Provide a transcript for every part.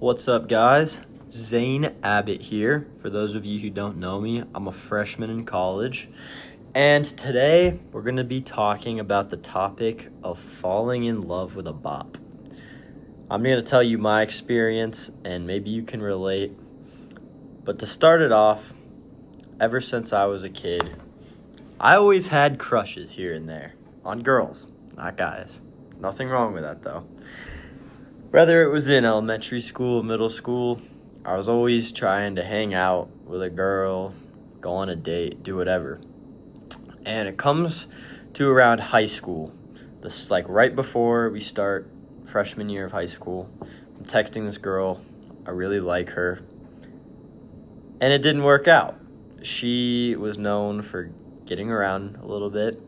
What's up, guys? Zane Abbott here. For those of you who don't know me, I'm a freshman in college. And today we're going to be talking about the topic of falling in love with a bop. I'm going to tell you my experience, and maybe you can relate. But to start it off, ever since I was a kid, I always had crushes here and there on girls, not guys. Nothing wrong with that, though. Whether it was in elementary school, middle school, I was always trying to hang out with a girl, go on a date, do whatever. And it comes to around high school. This is like right before we start freshman year of high school. I'm texting this girl. I really like her. And it didn't work out. She was known for getting around a little bit.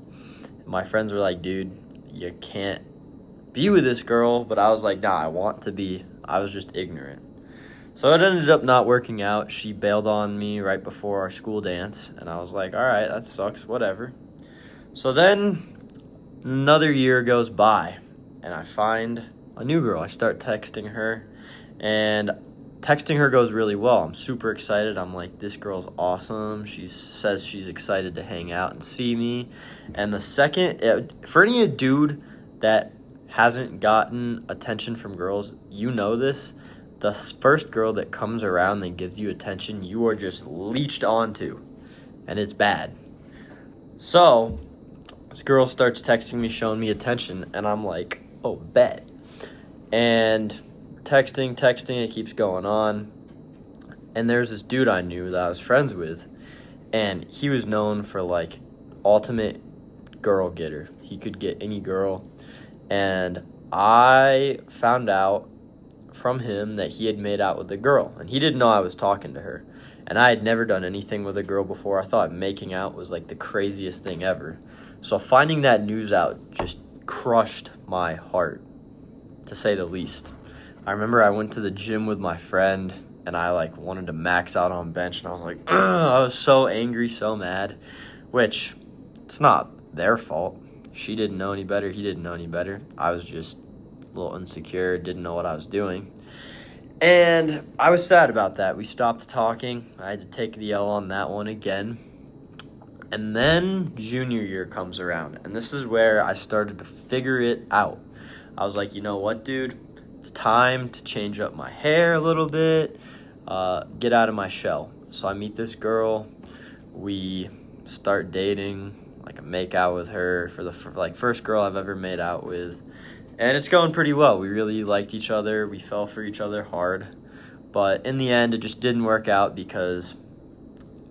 My friends were like, dude, you can't be with this girl, but I was like, nah, I want to be. I was just ignorant. So it ended up not working out. She bailed on me right before our school dance, and I was like, all right, that sucks, whatever. So then another year goes by, and I find a new girl. I start texting her, and texting her goes really well. I'm super excited. I'm like, this girl's awesome. She says she's excited to hang out and see me. And the second, for any dude that hasn't gotten attention from girls, you know this. The first girl that comes around that gives you attention, you are just leeched onto, and it's bad. So this girl starts texting me, showing me attention, and I'm like, oh, bet. And texting, it keeps going on. And there's this dude I knew that I was friends with, and he was known for like ultimate girl getter. He could get any girl. And I found out from him that he had made out with a girl, and he didn't know I was talking to her. And I had never done anything with a girl before. I thought making out was like the craziest thing ever. So finding that news out just crushed my heart, to say the least. I remember I went to the gym with my friend, and I like wanted to max out on bench, and I was like, ugh, I was so angry, so mad, which it's not their fault. She didn't know any better. He didn't know any better. I was just a little insecure, didn't know what I was doing. And I was sad about that. We stopped talking. I had to take the L on that one again. And then junior year comes around, and this is where I started to figure it out. I was like, you know what, dude? It's time to change up my hair a little bit, get out of my shell. So I meet this girl. We start dating. Like a make out with her for first girl I've ever made out with, and it's going pretty well. We really liked each other. We fell for each other hard, but in the end it just didn't work out because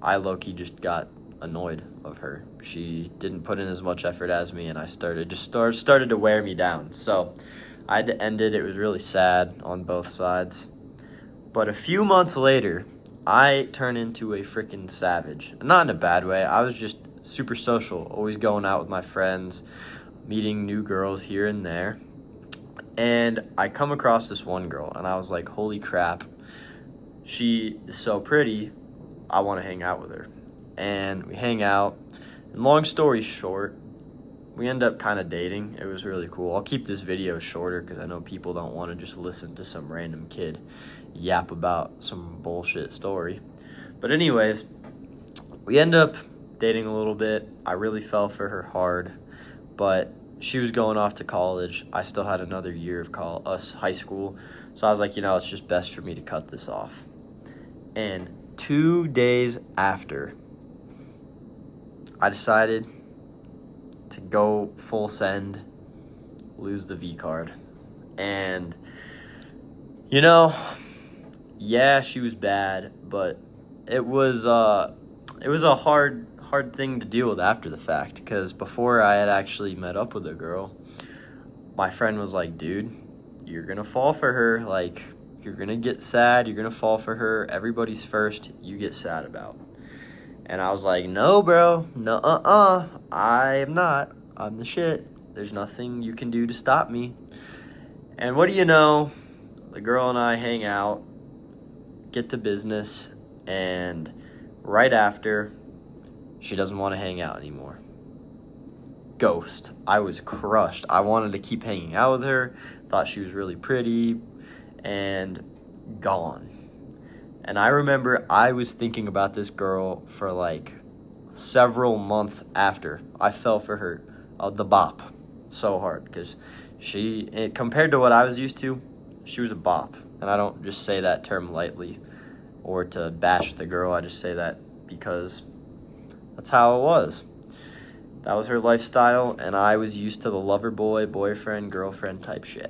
I low-key just got annoyed of her. She didn't put in as much effort as me, and I started to wear me down. So I had to end it. It was really sad on both sides. But a few months later, I turned into a freaking savage. Not in a bad way. I was just super social, always going out with my friends, meeting new girls here and there. And I come across this one girl, and I was like, holy crap, she is so pretty, I want to hang out with her. And we hang out, and long story short, we end up kind of dating. It was really cool. I'll keep this video shorter because I know people don't want to just listen to some random kid yap about some bullshit story. But anyways, we end up dating a little bit. I really fell for her hard, but she was going off to college. I still had another year of high school, so I was like, it's just best for me to cut this off. And 2 days after, I decided to go full send, lose the V card. And yeah, she was bad, but it was a hard thing to deal with after the fact, because before I had actually met up with a girl, my friend was like, dude, you're gonna fall for her. Like, you're gonna get sad, you're gonna fall for her. Everybody's first, you get sad about. And I was like, no, bro, I am not. I'm the shit. There's nothing you can do to stop me. And what do you know? The girl and I hang out, get to business, and right after, she doesn't want to hang out anymore. Ghost. I was crushed. I wanted to keep hanging out with her. Thought she was really pretty. And gone. And I remember I was thinking about this girl for like several months after I fell for her, the bop, so hard because compared to what I was used to, she was a bop. And I don't just say that term lightly or to bash the girl. I just say that because that's how it was. That was her lifestyle, and I was used to the lover boy, boyfriend, girlfriend type shit.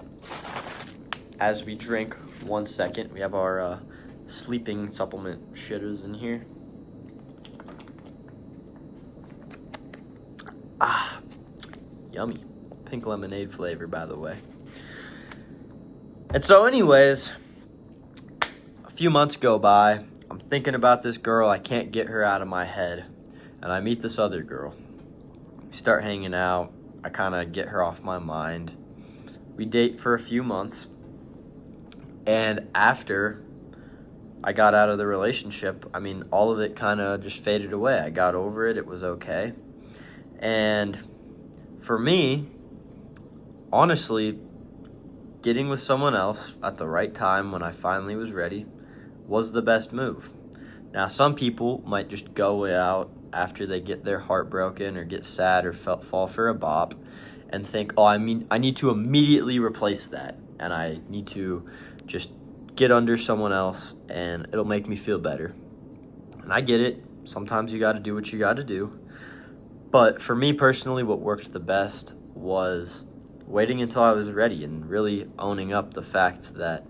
As we drink, 1 second, we have our sleeping supplement shitters in here. Ah, yummy. Pink lemonade flavor, by the way. And so anyways, a few months go by. I'm thinking about this girl. I can't get her out of my head. And I meet this other girl. We start hanging out. I kind of get her off my mind. We date for a few months. And after I got out of the relationship, I mean, all of it kind of just faded away. I got over it. It was okay. And for me, honestly, getting with someone else at the right time when I finally was ready was the best move. Now, some people might just go out after they get their heart broken or get sad or fall for a bop and think, oh, I need to immediately replace that. And I need to just get under someone else and it'll make me feel better. And I get it. Sometimes you got to do what you got to do. But for me personally, what worked the best was waiting until I was ready and really owning up the fact that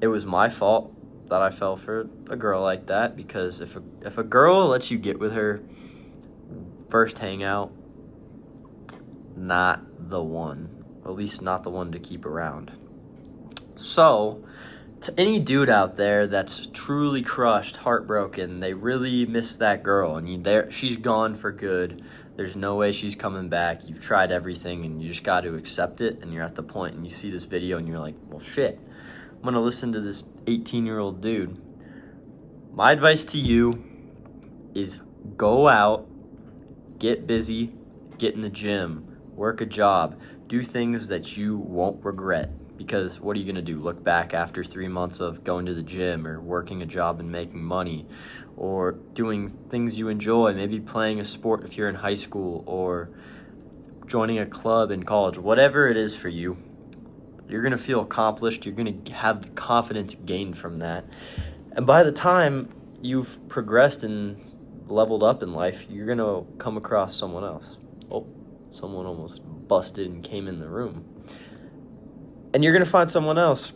it was my fault that I fell for a girl like that. Because if a girl lets you get with her first hangout, not the one. At least not the one to keep around. So, to any dude out there that's truly crushed, heartbroken, they really miss that girl, and she's gone for good. There's no way she's coming back. You've tried everything, and you just got to accept it, and you're at the point, and you see this video, and you're like, well, shit. I'm going to listen to this 18-year-old dude. My advice to you is go out, get busy, get in the gym, work a job, do things that you won't regret. Because what are you going to do? Look back after 3 months of going to the gym or working a job and making money or doing things you enjoy, maybe playing a sport if you're in high school or joining a club in college, whatever it is for you. You're going to feel accomplished. You're going to have the confidence gained from that. And by the time you've progressed and leveled up in life, you're going to come across someone else. Oh, someone almost busted and came in the room. And you're going to find someone else,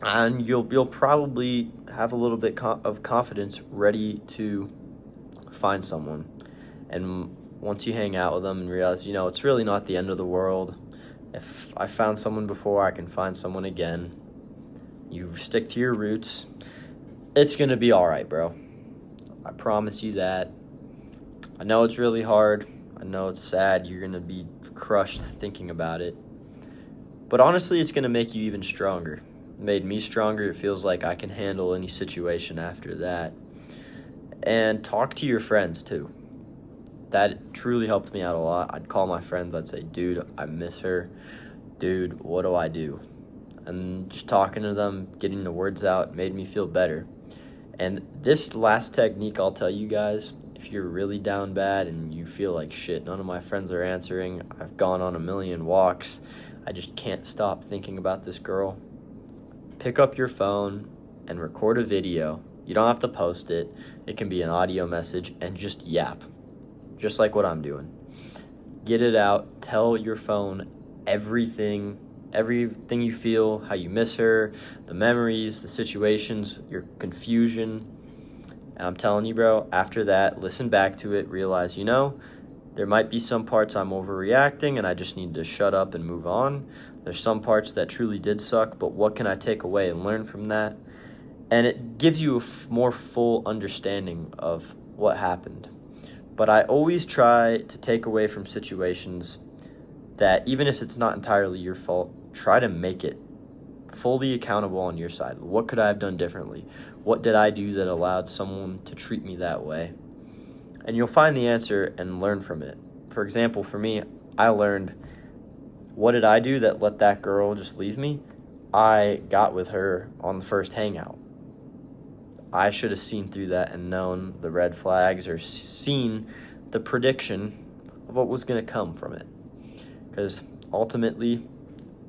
and you'll probably have a little bit of confidence ready to find someone. And once you hang out with them and realize, it's really not the end of the world. If I found someone before, I can find someone again. You stick to your roots. It's going to be all right, bro. I promise you that. I know it's really hard. I know it's sad. You're going to be crushed thinking about it. But honestly, it's going to make you even stronger. It made me stronger. It feels like I can handle any situation after that. And talk to your friends, too. That truly helped me out a lot. I'd call my friends. I'd say, dude, I miss her. Dude, what do I do? And just talking to them, getting the words out, made me feel better. And this last technique, I'll tell you guys, if you're really down bad and you feel like shit, none of my friends are answering, I've gone on a million walks, I just can't stop thinking about this girl. Pick up your phone and record a video. You don't have to post it. It can be an audio message and just yap. Just like what I'm doing. Get it out. Tell your phone everything you feel, how you miss her, the memories, the situations, your confusion. And I'm telling you, bro, after that, listen back to it, realize, there might be some parts I'm overreacting and I just need to shut up and move on. There's some parts that truly did suck, but what can I take away and learn from that? And it gives you a more full understanding of what happened. But I always try to take away from situations that, even if it's not entirely your fault, try to make it fully accountable on your side. What could I have done differently? What did I do that allowed someone to treat me that way? And you'll find the answer and learn from it. For example, for me, I learned, what did I do that let that girl just leave me? I got with her on the first hangout. I should have seen through that and known the red flags or seen the prediction of what was going to come from it. Because ultimately,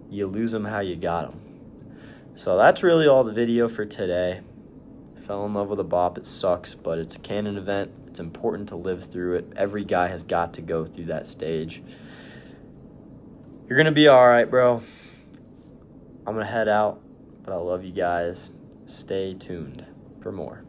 you lose them how you got them. So that's really all the video for today. Fell in love with a bop. It sucks, but it's a canon event. It's important to live through it. Every guy has got to go through that stage. You're going to be all right, bro. I'm going to head out, but I love you guys. Stay tuned for more.